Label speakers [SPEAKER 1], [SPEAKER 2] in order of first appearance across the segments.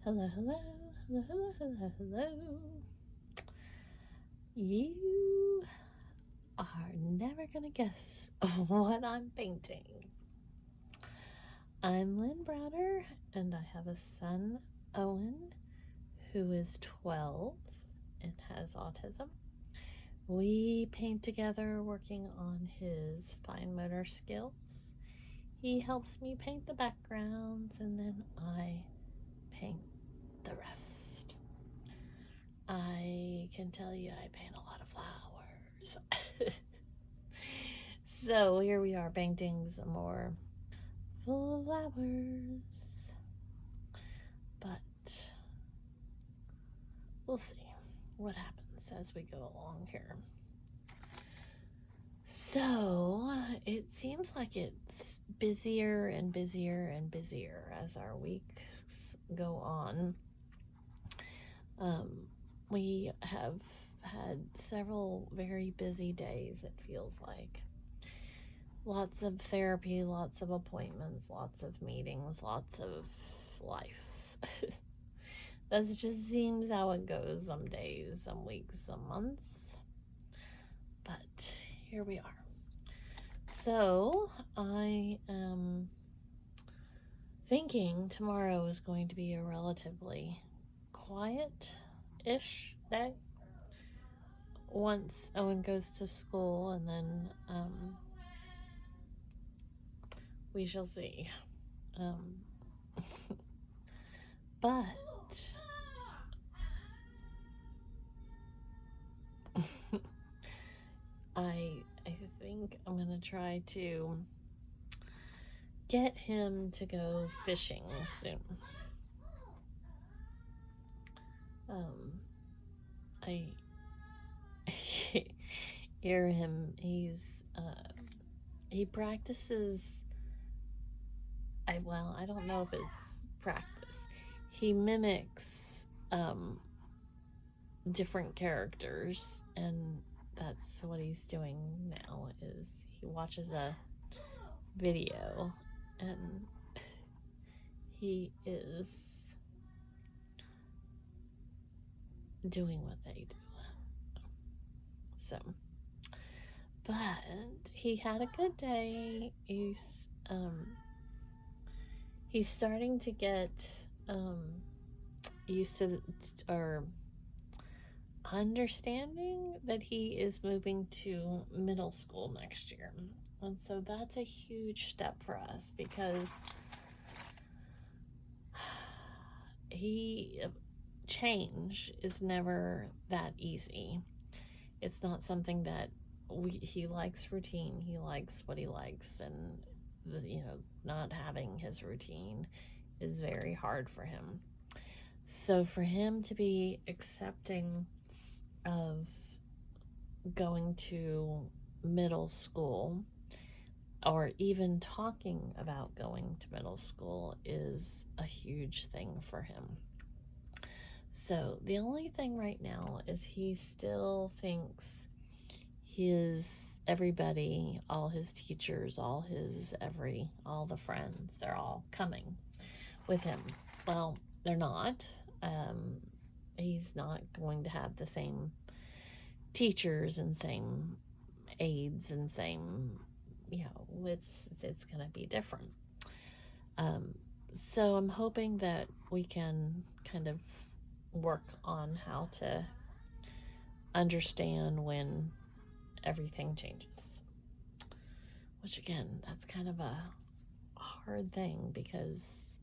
[SPEAKER 1] Hello, hello, hello, hello, hello, hello. You are never gonna guess what I'm painting. I'm Lynn Browder, and I have a son, Owen, who is 12 and has autism. We paint together working on his fine motor skills. He helps me paint the backgrounds, and then I paint the rest. I can tell you I paint a lot of flowers. So here we are painting some more flowers. But we'll see what happens as we go along here. So it seems like it's busier and busier and busier as our weeks go on. We have had several very busy days, it feels like. Lots of therapy, lots of appointments, lots of meetings, lots of life. That just seems how it goes some days, some weeks, some months. But here we are. So I am thinking tomorrow is going to be a relatively quiet-ish day. Once Owen goes to school, and then we shall see. But I think I'm gonna try to get him to go fishing soon. I hear him. He practices. I don't know if it's practice. He mimics different characters, and that's what he's doing now. Is he watches a video and he is doing what they do. So, but he had a good day. He's starting to get used to or understanding that he is moving to middle school next year. And so that's a huge step for us, because change is never that easy. It's not something that he likes routine. He likes what he likes, and not having his routine is very hard for him. So for him to be accepting of going to middle school, or even talking about going to middle school, is a huge thing for him. So the only thing right now is he still thinks everybody, all his teachers, all the friends, they're all coming with him. Well, they're not. He's not going to have the same teachers and same aides and same, it's going to be different. So I'm hoping that we can kind of work on how to understand when everything changes. Which, again, that's kind of a hard thing, because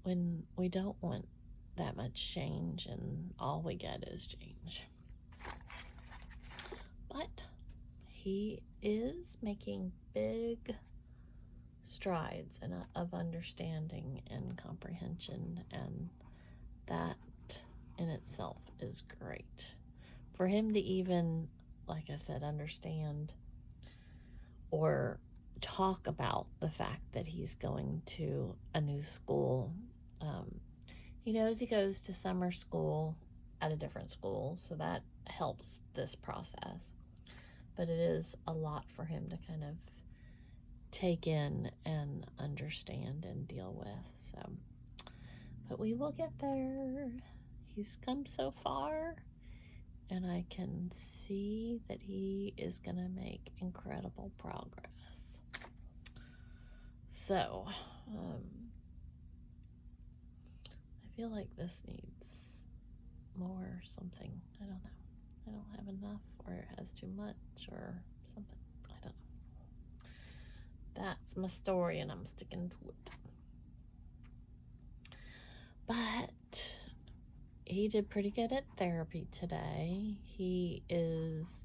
[SPEAKER 1] when we don't want that much change and all we get is change. But he is making big strides of understanding and comprehension, and that in itself is great. For him to even, like I said, understand or talk about the fact that he's going to a new school. He knows he goes to summer school at a different school, so that helps this process. But it is a lot for him to kind of take in and understand and deal with. So But we will get there. He's come so far, and I can see that he is going to make incredible progress. So, I feel like this needs more something. I don't know. I don't have enough, or it has too much, or something. I don't know. That's my story, and I'm sticking to it. But he did pretty good at therapy today. He is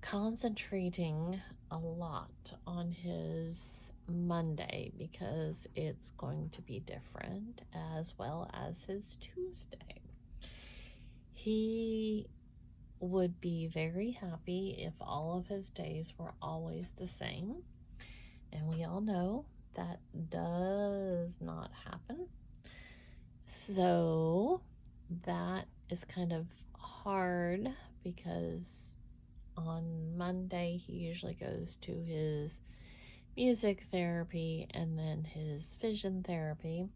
[SPEAKER 1] concentrating a lot on his Monday because it's going to be different, as well as his Tuesday. He would be very happy if all of his days were always the same, and we all know that does not happen. So that is kind of hard because on Monday he usually goes to his music therapy and then his vision therapy.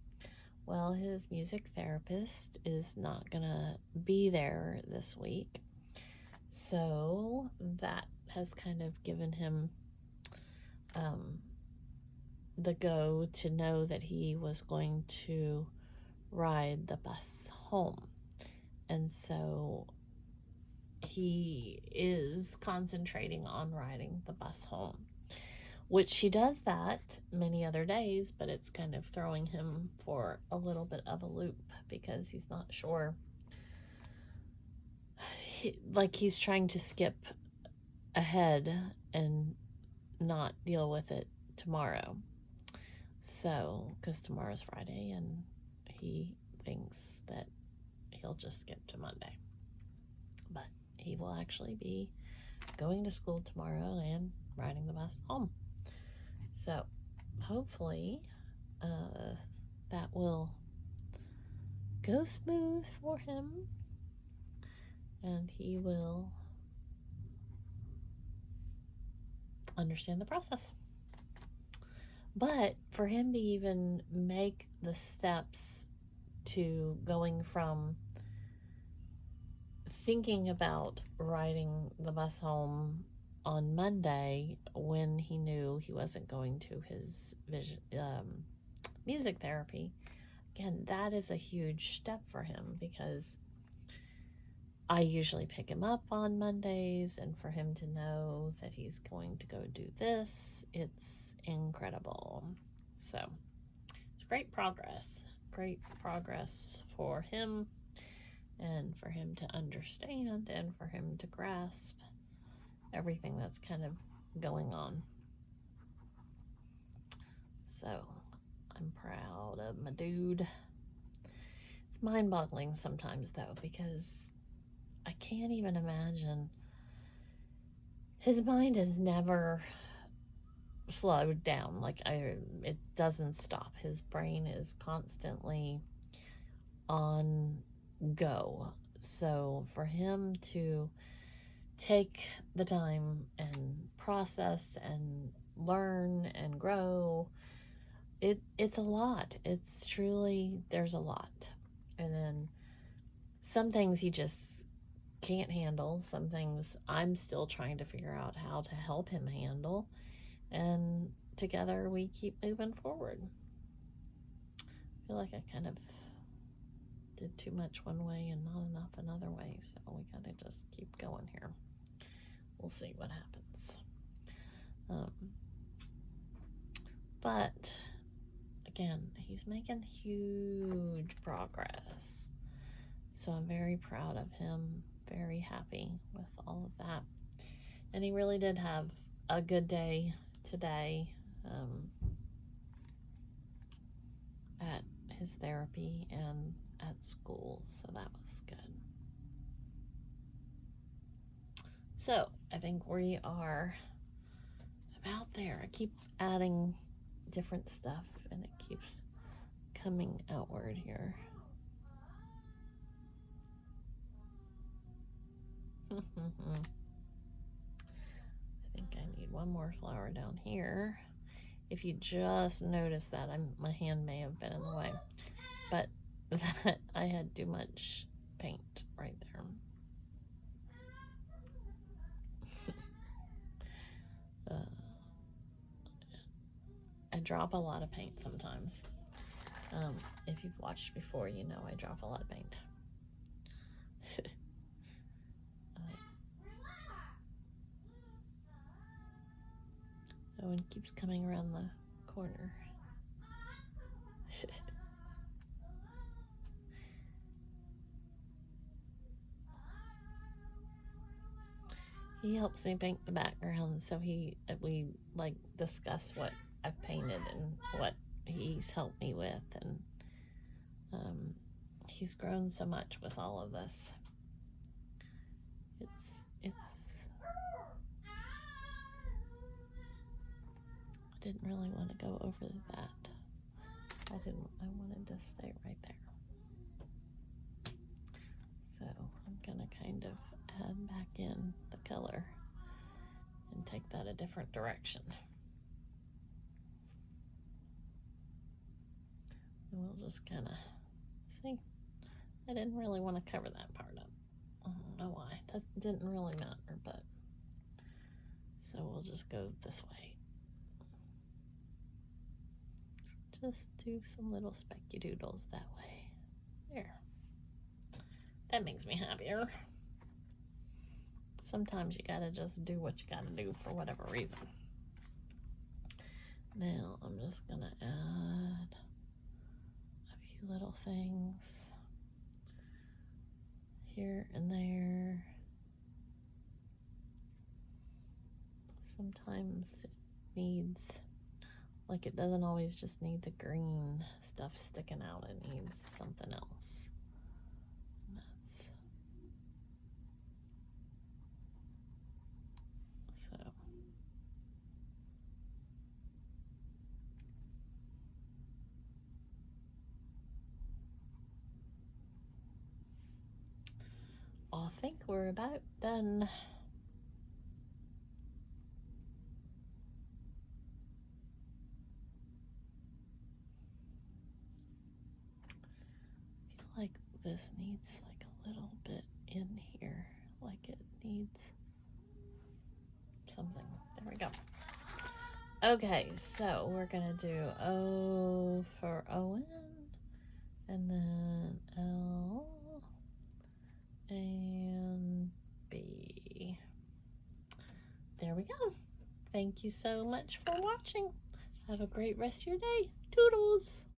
[SPEAKER 1] Well, his music therapist is not gonna be there this week, so that has kind of given him the go to know that he was going to ride the bus home. And so he is concentrating on riding the bus home, which he does that many other days, but it's kind of throwing him for a little bit of a loop because he's not sure. He's trying to skip ahead and not deal with it tomorrow. So, because tomorrow's Friday and he thinks that he'll just skip to Monday. But he will actually be going to school tomorrow and riding the bus home. So hopefully that will go smooth for him and he will understand the process. But for him to even make the steps to going from thinking about riding the bus home on Monday when he knew he wasn't going to his music therapy, again, that is a huge step for him because I usually pick him up on Mondays, and for him to know that he's going to go do this, it's incredible. So it's great progress for him, and for him to understand, and for him to grasp everything that's kind of going on. So I'm proud of my dude. It's mind-boggling sometimes though, because I can't even imagine. His mind has never slowed down. It doesn't stop. His brain is constantly on go. So for him to take the time and process and learn and grow, it's a lot. It's truly, there's a lot. And then some things he just can't handle. Some things I'm still trying to figure out how to help him handle. And together we keep moving forward. I feel like I kind of did too much one way and not enough another way. So we gotta just keep going here. We'll see what happens. But again, he's making huge progress. So I'm very proud of him, very happy with all of that. And he really did have a good day today at his therapy and at school. So that was good. So I think we are about there. I keep adding different stuff and it keeps coming outward here. I think I need one more flower down here. If you just notice that, my hand may have been in the way. But that I had too much paint right there. I drop a lot of paint sometimes. If you've watched before, you know I drop a lot of paint. Owen keeps coming around the corner. He helps me paint the background, so we like discuss what I've painted and what he's helped me with, and he's grown so much with all of this. It's I didn't really want to go over that. I wanted to stay right there. So I'm gonna kind of add back in the color and take that a different direction. And we'll just kind of see. I didn't really want to cover that part up. I don't know why. That didn't really matter, but so we'll just go this way. Just do some little specky doodles that way. There. That makes me happier. Sometimes you gotta just do what you gotta do for whatever reason. Now I'm just gonna add a few little things here and there. Sometimes it needs, like, it doesn't always just need the green stuff sticking out, it needs something else. I think we're about done. I feel like this needs like a little bit in here, like it needs something. There we go. Okay, so we're gonna do O for Owen, and then L and B. There we go. Thank you so much for watching. Have a great rest of your day. Toodles!